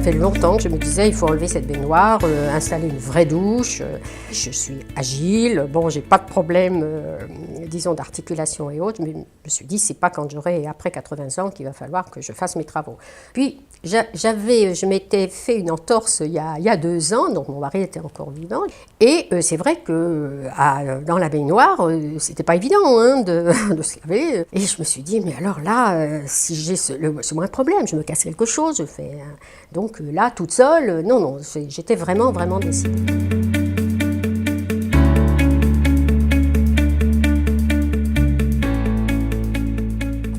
fait longtemps que je me disais il faut enlever cette baignoire, installer une vraie douche. Je suis agile, bon, j'ai pas de problème, disons, d'articulation et autres, mais je me suis dit c'est pas quand j'aurai après 80 ans qu'il va falloir que je fasse mes travaux. Puis je m'étais fait une entorse il y a 2 ans, donc mon mari était encore vivant, et c'est vrai que dans la baignoire, c'était pas évident hein, de se laver. Et je me suis dit mais alors là, si j'ai c'est moins un problème, je me casse quelque chose, je fais. Donc là, toute seule, non, j'étais vraiment décidée.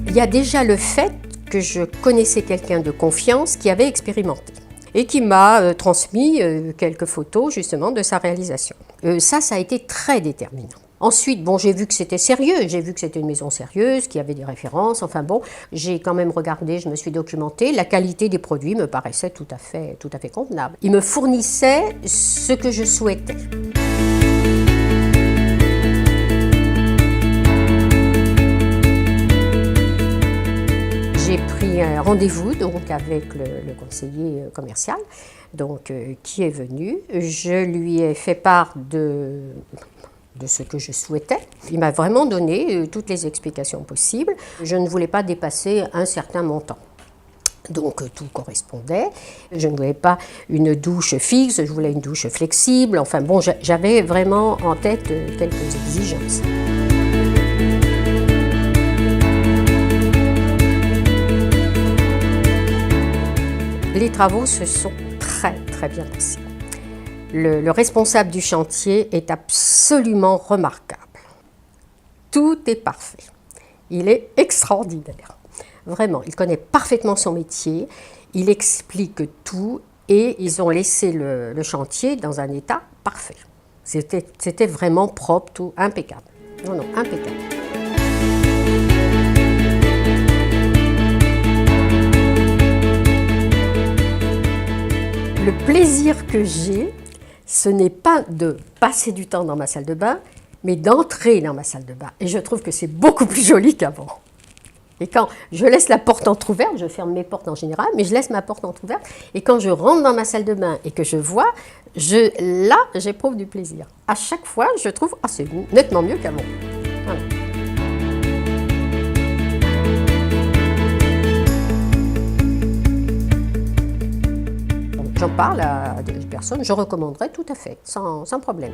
Il y a déjà le fait que je connaissais quelqu'un de confiance qui avait expérimenté et qui m'a transmis quelques photos justement de sa réalisation. Ça a été très déterminant. Ensuite, bon, j'ai vu que c'était sérieux, j'ai vu que c'était une maison sérieuse, qu'il y avait des références, enfin bon, j'ai quand même regardé, je me suis documentée, la qualité des produits me paraissait tout à fait convenable. Ils me fournissaient ce que je souhaitais. J'ai pris un rendez-vous donc avec le conseiller commercial donc, qui est venu. Je lui ai fait part de ce que je souhaitais. Il m'a vraiment donné toutes les explications possibles. Je ne voulais pas dépasser un certain montant. Donc tout correspondait. Je ne voulais pas une douche fixe, je voulais une douche flexible. Enfin bon, j'avais vraiment en tête quelques exigences. Les travaux se sont très bien passés. Le responsable du chantier est absolument remarquable. Tout est parfait. Il est extraordinaire. Vraiment, il connaît parfaitement son métier, il explique tout et ils ont laissé le chantier dans un état parfait. C'était vraiment propre, tout impeccable. Non, impeccable. Le plaisir que j'ai, ce n'est pas de passer du temps dans ma salle de bain, mais d'entrer dans ma salle de bain. Et je trouve que c'est beaucoup plus joli qu'avant. Et quand je laisse la porte entrouverte, je ferme mes portes en général, mais je laisse ma porte entrouverte, et quand je rentre dans ma salle de bain et que je vois, là, j'éprouve du plaisir. À chaque fois, je trouve, c'est nettement mieux qu'avant. Voilà. J'en parle à des personnes, je recommanderais tout à fait, sans problème.